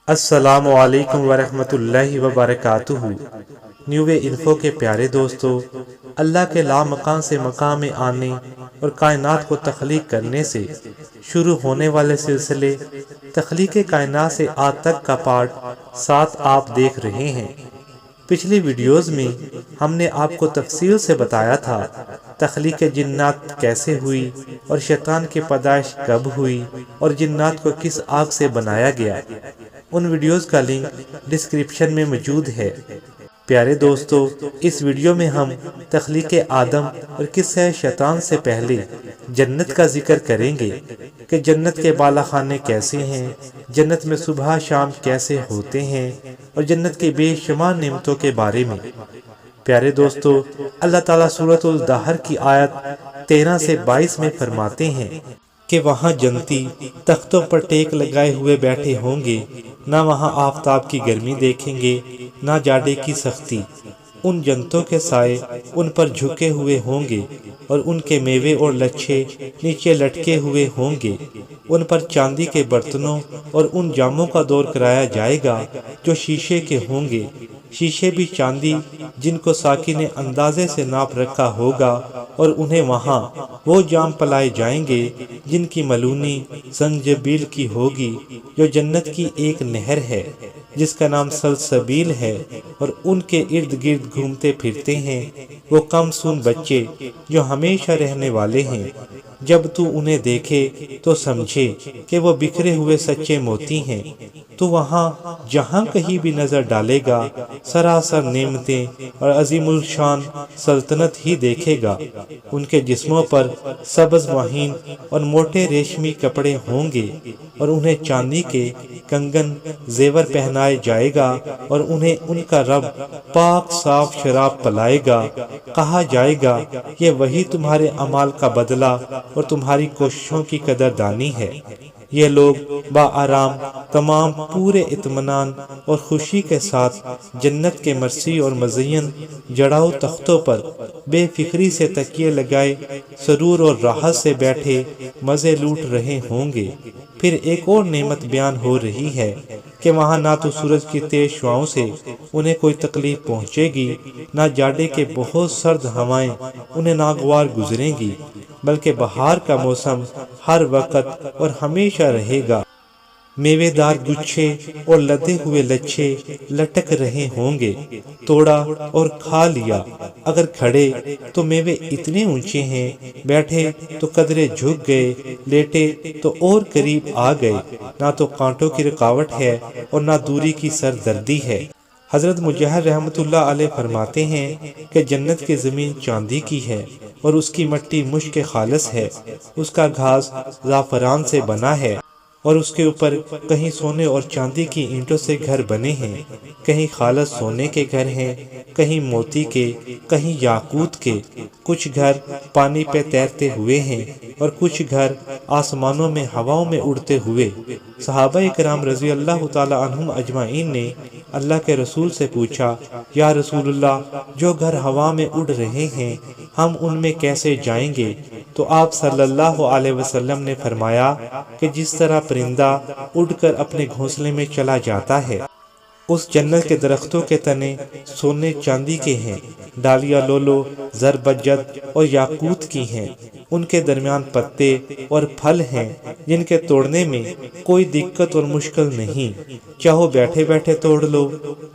السلام علیکم ورحمۃ اللہ وبرکاتہ۔ نیو انفو کے پیارے دوستو، اللہ کے لامکان سے مقام میں آنے اور کائنات کو تخلیق کرنے سے شروع ہونے والے سلسلے تخلیق کائنات سے آج تک کا پارٹ 7 آپ دیکھ رہے ہیں۔ پچھلی ویڈیوز میں ہم نے آپ کو تفصیل سے بتایا تھا تخلیق جنات کیسے ہوئی اور شیطان کی پیدائش کب ہوئی اور جنات کو کس آگ سے بنایا گیا۔ ان ویڈیوز کا لنک ڈسکرپشن میں موجود ہے۔ پیارے دوستو، اس ویڈیو میں ہم تخلیق آدم اور قصہ شیطان سے پہلے جنت کا ذکر کریں گے کہ جنت کے بالا خانے کیسے ہیں، جنت میں صبح شام کیسے ہوتے ہیں اور جنت کے بے شمار نعمتوں کے بارے میں۔ پیارے دوستو، اللہ تعالیٰ سورۃ الدہر کی آیت 13 سے 22 میں فرماتے ہیں کہ وہاں جنتی تختوں پر ٹیک لگائے ہوئے بیٹھے ہوں گے، نہ وہاں آفتاب کی گرمی دیکھیں گے نہ جاڑے کی سختی۔ ان جنتوں کے سائے ان پر جھکے ہوئے ہوں گے اور ان کے میوے اور لچھے نیچے لٹکے ہوئے ہوں گے۔ ان پر چاندی کے برتنوں اور ان جاموں کا دور کرایا جائے گا جو شیشے کے ہوں گے، شیشے بھی چاندی جن کو ساقی نے اندازے سے ناپ رکھا ہوگا، اور انہیں وہاں وہ جام پلائے جائیں گے جن کی ملونی زنجبیل کی ہوگی، جو جنت کی ایک نہر ہے جس کا نام سلسبیل ہے، اور ان کے ارد گرد گھومتے پھرتے ہیں وہ کم سن بچے جو ہمیشہ رہنے والے ہیں۔ جب تو انہیں دیکھے تو سمجھے کہ وہ بکھرے ہوئے سچے موتی ہیں۔ تو وہاں جہاں کہیں بھی نظر ڈالے گا سراسر نعمتیں اور عظیم الشان سلطنت ہی دیکھے گا۔ ان کے جسموں پر سبز مہین اور موٹے ریشمی کپڑے ہوں گے، اور انہیں چاندی کے کنگن زیور پہنائے جائے گا، اور انہیں ان کا رب پاک صاف شراب پلائے گا۔ کہا جائے گا یہ وہی تمہارے اعمال کا بدلہ اور تمہاری کوششوں کی قدردانی ہے۔ یہ لوگ با آرام تمام پورے اطمینان اور خوشی کے ساتھ جنت کے مرسی اور مزین جڑاؤ تختوں پر بے فکری سے تکیے لگائے سرور اور راحت سے بیٹھے مزے لوٹ رہے ہوں گے۔ پھر ایک اور نعمت بیان ہو رہی ہے کہ وہاں نہ تو سورج کی تیز شعاؤں سے انہیں کوئی تکلیف پہنچے گی، نہ جاڑے کے بہت سرد ہوائیں انہیں ناگوار گزریں گی، بلکہ بہار کا موسم ہر وقت اور ہمیشہ رہے گا۔ میوے دار گچھے اور لدے ہوئے لچھے لٹک رہے ہوں گے۔ توڑا اور کھا لیا، اگر کھڑے تو میوے اتنے اونچے ہیں، بیٹھے تو قدرے جھک گئے، لیٹے تو اور قریب آ گئے۔ نہ تو کانٹوں کی رکاوٹ ہے اور نہ دوری کی سردردی ہے۔ حضرت مجاہد رحمۃ اللہ علیہ فرماتے ہیں کہ جنت کی زمین چاندی کی ہے اور اس کی مٹی مشک خالص ہے، اس کا گھاس زعفران سے بنا ہے، اور اس کے اوپر کہیں سونے اور چاندی کی اینٹوں سے گھر بنے ہیں، کہیں خالص سونے کے گھر ہیں، کہیں موتی کے، کہیں یاقوت کے۔ کچھ گھر پانی پہ تیرتے ہوئے ہیں اور کچھ گھر آسمانوں میں ہواؤں میں اڑتے ہوئے۔ صحابہ کرام رضی اللہ تعالی عنہم اجمعین نے اللہ کے رسول سے پوچھا، یا رسول اللہ، جو گھر ہوا میں اڑ رہے ہیں ہم ان میں کیسے جائیں گے؟ تو آپ صلی اللہ علیہ وسلم نے فرمایا کہ جس طرح پرندہ اڑ کر اپنے گھونسلے میں چلا جاتا ہے۔ اس جنت کے درختوں کے تنے سونے چاندی کے ہیں، ڈالیاں لولو زربجد اور یاقوت کی ہیں، ان کے درمیان پتے اور پھل ہیں جن کے توڑنے میں کوئی دقت اور مشکل نہیں، چاہو بیٹھے بیٹھے توڑ لو،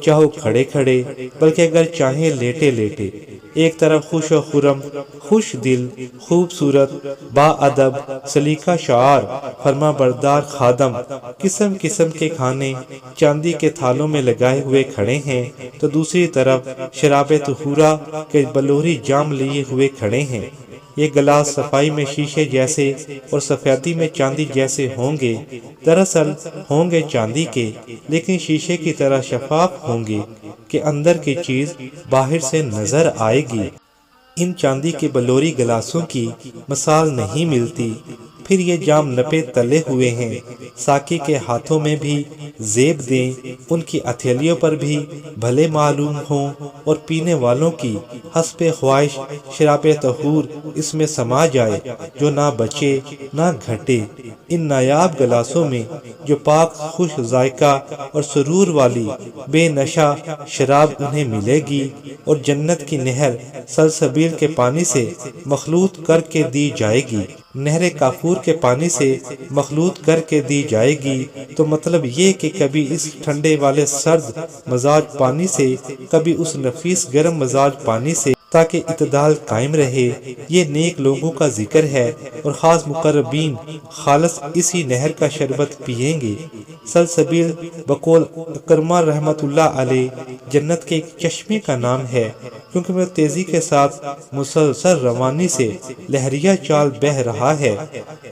چاہو کھڑے کھڑے، بلکہ اگر چاہیں لیٹے لیٹے۔ ایک طرف خوش و خرم، خوش دل، خوبصورت، با ادب، سلیقہ شعار، فرما بردار خادم، قسم قسم کے کھانے چاندی کے تھالوں میں لگائے ہوئے کھڑے ہیں، تو دوسری طرف شراب طہورا کے بلوری جام لیے ہوئے کھڑے ہیں۔ یہ گلاس صفائی میں شیشے جیسے اور سفیدی میں چاندی جیسے ہوں گے، دراصل ہوں گے چاندی کے، لیکن شیشے کی طرح شفاف ہوں گے کہ اندر کی چیز باہر سے نظر آئے گی۔ ان چاندی کے بلوری گلاسوں کی مثال نہیں ملتی، پھر یہ جام نپے تلے ہوئے ہیں، ساقی کے ہاتھوں میں بھی زیب دیں، ان کی ہتھیلیوں پر بھی بھلے معلوم ہوں، اور پینے والوں کی حسب خواہش شراب طہور اس میں سما جائے جو نہ بچے نہ گھٹے۔ ان نایاب گلاسوں میں جو پاک خوش ذائقہ اور سرور والی بے نشہ شراب انہیں ملے گی، اور جنت کی نہر سلسبیل کے پانی سے مخلوط کر کے دی جائے گی، نہر کافور کے پانی سے مخلوط کر کے دی جائے گی۔ تو مطلب یہ کہ کبھی اس ٹھنڈے والے سرد مزاج پانی سے، کبھی اس نفیس گرم مزاج پانی سے، تاکہ اعتدال قائم رہے۔ یہ نیک لوگوں کا ذکر ہے، اور خاص مقربین خالص اسی نہر کا شربت پیئیں گے۔ سلسبیل بقول اکرمہ رحمۃ اللہ علیہ جنت کے ایک چشمے کا نام ہے، کیونکہ وہ تیزی کے ساتھ مسلسل روانی سے لہریہ چال بہہ رہا ہے۔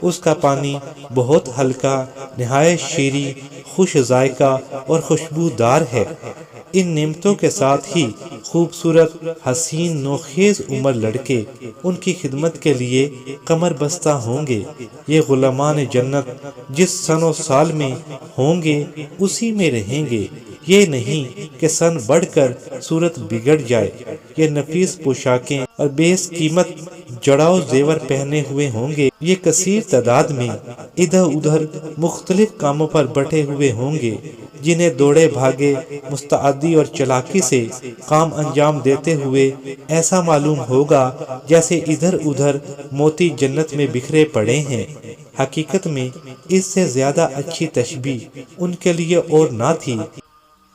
اس کا پانی بہت ہلکا، نہایت شیریں، خوش ذائقہ اور خوشبودار ہے۔ ان نعمتوں کے ساتھ ہی خوبصورت، حسین، نوخیز عمر لڑکے ان کی خدمت کے لیے کمر بستہ ہوں گے۔ یہ غلامان جنت جس سن و سال میں ہوں گے اسی میں رہیں گے، یہ نہیں کہ سن بڑھ کر صورت بگڑ جائے۔ یہ نفیس پوشاکیں اور بیس قیمت جڑاؤ زیور پہنے ہوئے ہوں گے۔ یہ کثیر تعداد میں ادھر ادھر مختلف کاموں پر بٹے ہوئے ہوں گے، جنہیں دوڑے بھاگے مستعدی اور چلاکی سے کام انجام دیتے ہوئے ایسا معلوم ہوگا جیسے ادھر ادھر موتی جنت میں بکھرے پڑے ہیں۔ حقیقت میں اس سے زیادہ اچھی تشبیہ ان کے لیے اور نہ تھی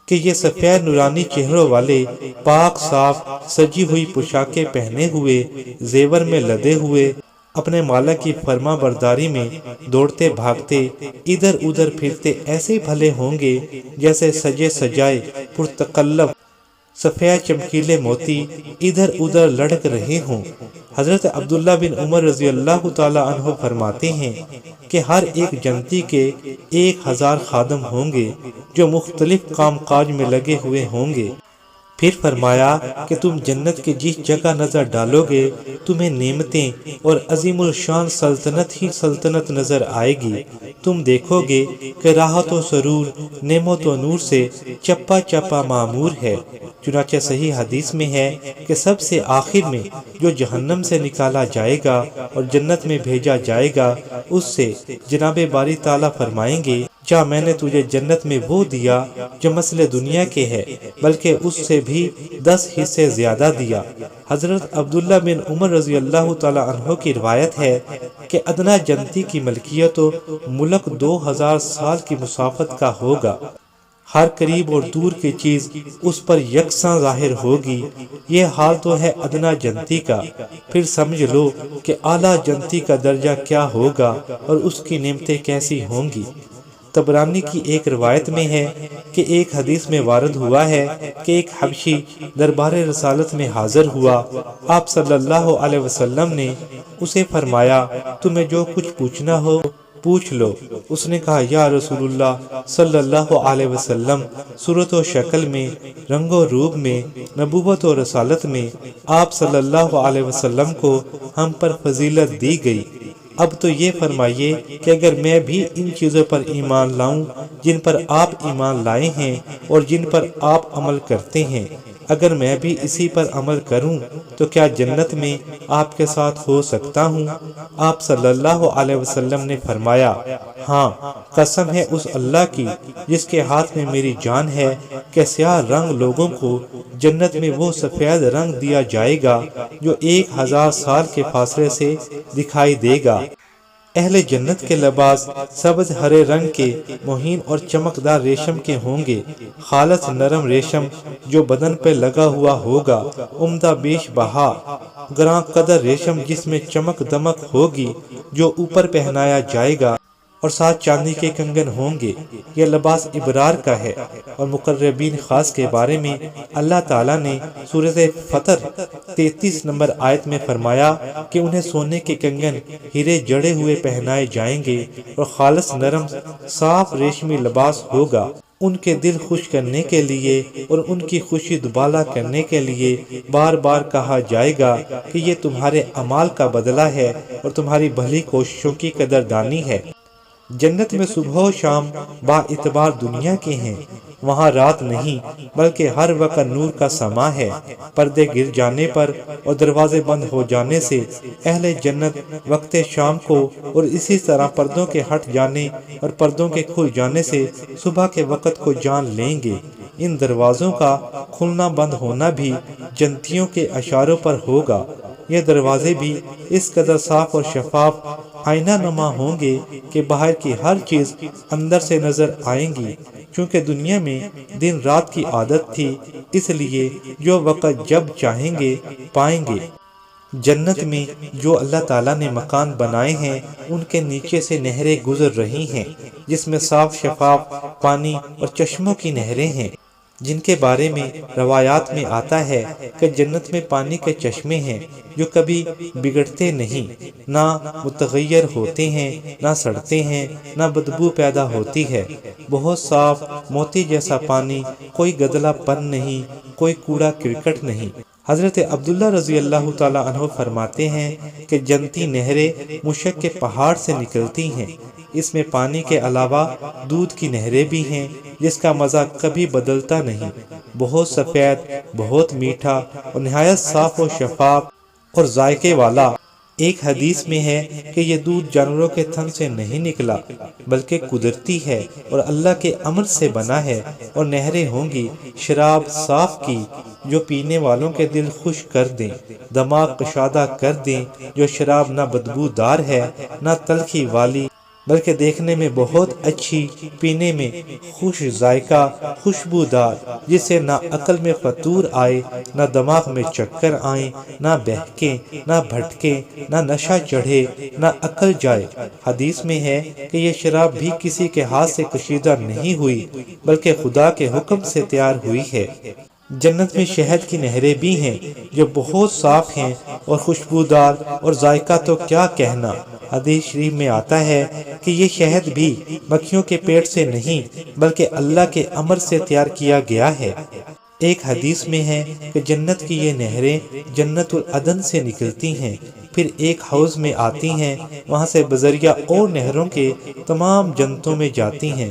کہ یہ سفید نورانی چہروں والے، پاک صاف سجی ہوئی پوشاکیں پہنے ہوئے، زیور میں لدے ہوئے، اپنے مالک کی فرما برداری میں دوڑتے بھاگتے ادھر ادھر پھرتے ایسے بھلے ہوں گے جیسے سجے سجائے پرتکلف سفید چمکیلے موتی ادھر ادھر لڑک رہے ہوں۔ حضرت عبداللہ بن عمر رضی اللہ تعالی عنہ فرماتے ہیں کہ ہر ایک جنتی کے 1000 خادم ہوں گے جو مختلف کام کاج میں لگے ہوئے ہوں گے۔ پھر فرمایا کہ تم جنت کی جس جگہ نظر ڈالو گے تمہیں نعمتیں اور عظیم الشان سلطنت ہی سلطنت نظر آئے گی۔ تم دیکھو گے کہ راحت و سرور، نعمت و نور سے چپا چپا معمور ہے۔ چنانچہ صحیح حدیث میں ہے کہ سب سے آخر میں جو جہنم سے نکالا جائے گا اور جنت میں بھیجا جائے گا، اس سے جناب باری تعالیٰ فرمائیں گے، جا میں نے تجھے جنت میں وہ دیا جو مثل دنیا کے ہے، بلکہ اس سے بھی 10 حصے زیادہ دیا۔ حضرت عبداللہ بن عمر رضی اللہ تعالی عنہ کی روایت ہے کہ ادنا جنتی کی ملکیت و ملک 2000 سال کی مسافت کا ہوگا۔ ہر قریب اور دور کی چیز اس پر یکساں ظاہر ہوگی۔ یہ حال تو ہے ادنا جنتی کا، پھر سمجھ لو کہ اعلیٰ جنتی کا درجہ کیا ہوگا اور اس کی نعمتیں کیسی ہوں گی۔ طبرانی کی ایک روایت میں ہے کہ ایک حدیث میں وارد ہوا ہے کہ ایک حبشی دربار رسالت میں حاضر ہوا۔ آپ صلی اللہ علیہ وسلم نے اسے فرمایا، تمہیں جو کچھ پوچھنا ہو پوچھ لو۔ اس نے کہا، یا رسول اللہ صلی اللہ علیہ وسلم، صورت و شکل میں، رنگ و روپ میں، نبوت و رسالت میں آپ صلی اللہ علیہ وسلم کو ہم پر فضیلت دی گئی۔ اب تو یہ فرمائیے کہ اگر میں بھی ان چیزوں پر ایمان لاؤں جن پر آپ ایمان لائے ہیں اور جن پر آپ عمل کرتے ہیں، اگر میں بھی اسی پر عمل کروں تو کیا جنت میں آپ کے ساتھ ہو سکتا ہوں؟ آپ صلی اللہ علیہ وسلم نے فرمایا، ہاں، قسم ہے اس اللہ کی جس کے ہاتھ میں میری جان ہے کہ سیاہ رنگ لوگوں کو جنت میں وہ سفید رنگ دیا جائے گا جو 1000 سال کے فاصلے سے دکھائی دے گا۔ اہل جنت کے لباس سبز ہرے رنگ کے مہین اور چمکدار ریشم کے ہوں گے، خالص نرم ریشم جو بدن پہ لگا ہوا ہوگا، عمدہ بیش بہا گراں قدر ریشم جس میں چمک دمک ہوگی جو اوپر پہنایا جائے گا، اور ساتھ چاندی کے کنگن ہوں گے۔ یہ لباس ابرار کا ہے۔ اور مقربین خاص کے بارے میں اللہ تعالیٰ نے سورۃ فطر 33 نمبر آیت میں فرمایا کہ انہیں سونے کے کنگن ہیرے جڑے ہوئے پہنائے جائیں گے اور خالص نرم صاف ریشمی لباس ہوگا۔ ان کے دل خوش کرنے کے لیے اور ان کی خوشی دوبالا کرنے کے لیے بار بار کہا جائے گا کہ یہ تمہارے اعمال کا بدلہ ہے اور تمہاری بھلی کوششوں کی قدردانی ہے۔ جنت میں صبح و شام با اعتبار دنیا کے ہیں، وہاں رات نہیں بلکہ ہر وقت نور کا سما ہے۔ پردے گر جانے پر اور دروازے بند ہو جانے سے اہل جنت وقت شام کو اور اسی طرح پردوں کے ہٹ جانے اور پردوں کے کھل جانے سے صبح کے وقت کو جان لیں گے۔ ان دروازوں کا کھلنا بند ہونا بھی جنتیوں کے اشاروں پر ہوگا۔ یہ دروازے بھی اس قدر صاف اور شفاف آئینہ نما ہوں گے کہ باہر کی ہر چیز اندر سے نظر آئیں گی۔ چونکہ دنیا میں دن رات کی عادت تھی، اس لیے جو وقت جب چاہیں گے پائیں گے۔ جنت میں جو اللہ تعالیٰ نے مکان بنائے ہیں ان کے نیچے سے نہریں گزر رہی ہیں، جس میں صاف شفاف پانی اور چشموں کی نہریں ہیں، جن کے بارے میں روایات میں آتا ہے کہ جنت میں پانی کے چشمے ہیں جو کبھی بگڑتے نہیں، نہ متغیر ہوتے ہیں، نہ سڑتے ہیں، نہ بدبو پیدا ہوتی ہے۔ بہت صاف موتی جیسا پانی، کوئی گدلا پن نہیں، کوئی کوڑا کرکٹ نہیں۔ حضرت عبداللہ رضی اللہ تعالیٰ عنہ فرماتے ہیں کہ جنتی نہریں مشک کے پہاڑ سے نکلتی ہیں۔ اس میں پانی کے علاوہ دودھ کی نہریں بھی ہیں جس کا مزہ کبھی بدلتا نہیں، بہت سفید، بہت میٹھا اور نہایت صاف و شفاف اور ذائقے والا۔ ایک حدیث میں ہے کہ یہ دودھ جانوروں کے تھن سے نہیں نکلا بلکہ قدرتی ہے اور اللہ کے امر سے بنا ہے، اور نہریں ہوں گی شراب صاف کی جو پینے والوں کے دل خوش کر دیں، دماغ کشادہ کر دیں، جو شراب نہ بدبو دار ہے نہ تلخی والی بلکہ دیکھنے میں بہت اچھی، پینے میں خوش ذائقہ، خوشبودار، جس سے نہ عقل میں فطور آئے، نہ دماغ میں چکر آئیں، نہ بہکیں، نہ بھٹکیں، نہ نشہ چڑھے، نہ عقل جائے۔ حدیث میں ہے کہ یہ شراب بھی کسی کے ہاتھ سے کشیدہ نہیں ہوئی بلکہ خدا کے حکم سے تیار ہوئی ہے۔ جنت میں شہد کی نہریں بھی ہیں جو بہت صاف ہیں اور خوشبودار، اور ذائقہ تو کیا کہنا۔ حدیث شریف میں آتا ہے کہ یہ شہد بھی مکھیوں کے پیٹ سے نہیں بلکہ اللہ کے امر سے تیار کیا گیا ہے۔ ایک حدیث میں ہے کہ جنت کی یہ نہریں جنت العدن سے نکلتی ہیں، پھر ایک حوض میں آتی ہیں، وہاں سے بذریعہ اور نہروں کے تمام جنتوں میں جاتی ہیں۔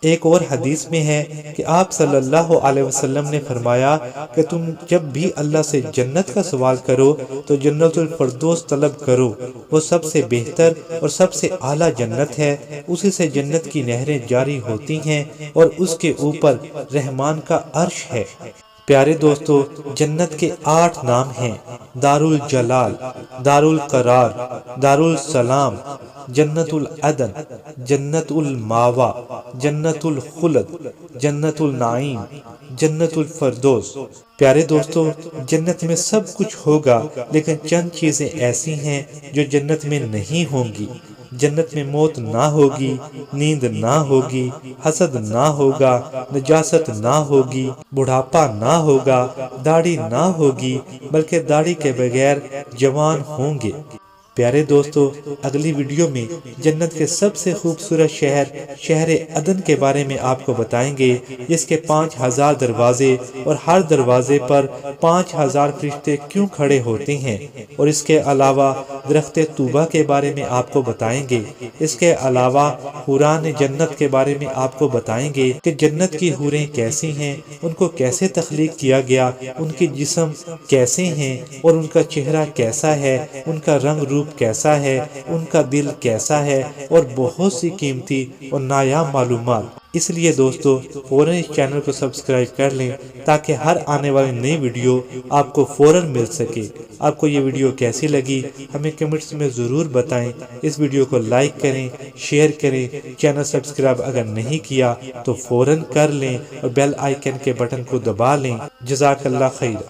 ایک اور حدیث میں ہے کہ آپ صلی اللہ علیہ وسلم نے فرمایا کہ تم جب بھی اللہ سے جنت کا سوال کرو تو جنت الفردوس طلب کرو، وہ سب سے بہتر اور سب سے اعلیٰ جنت ہے، اسی سے جنت کی نہریں جاری ہوتی ہیں اور اس کے اوپر رحمان کا عرش ہے۔ پیارے دوستو، جنت کے 8 نام ہیں: دار الجلال، دار القرار، دار السلام، جنت العدن، جنت الماوا، جنت الخلد، جنت النعیم، جنت الفردوس۔ پیارے دوستو، جنت میں سب کچھ ہوگا لیکن چند چیزیں ایسی ہیں جو جنت میں نہیں ہوں گی۔ جنت میں موت نہ ہوگی، نیند نہ ہوگی، حسد نہ ہوگا، نجاست نہ ہوگی، بڑھاپا نہ ہوگا، داڑھی نہ ہوگی بلکہ داڑھی کے بغیر جوان ہوں گے۔ پیارے دوستو، اگلی ویڈیو میں جنت کے سب سے خوبصورت شہر عدن کے بارے میں آپ کو بتائیں گے، جس کے 5000 دروازے اور ہر دروازے پر 5000 فرشتے کیوں کھڑے ہوتے ہیں، اور اس کے علاوہ درخت طوبہ کے بارے میں آپ کو بتائیں گے۔ اس کے علاوہ حوران جنت کے بارے میں آپ کو بتائیں گے کہ جنت کی حوریں کیسی ہیں، ان کو کیسے تخلیق کیا گیا، ان کے جسم کیسے ہیں اور ان کا چہرہ کیسا ہے، ان کا رنگ روپ کیسا ہے، ان کا دل کیسا ہے، اور بہت سی قیمتی اور نایاب معلومات۔ اس لیے دوستو، فوراً اس چینل کو سبسکرائب کر لیں تاکہ ہر آنے والی نئی ویڈیو آپ کو فوراً مل سکے۔ آپ کو یہ ویڈیو کیسی لگی ہمیں کمنٹس میں ضرور بتائیں۔ اس ویڈیو کو لائک کریں، شیئر کریں، چینل سبسکرائب اگر نہیں کیا تو فوراً کر لیں اور بیل آئیکن کے بٹن کو دبا لیں۔ جزاک اللہ خیر۔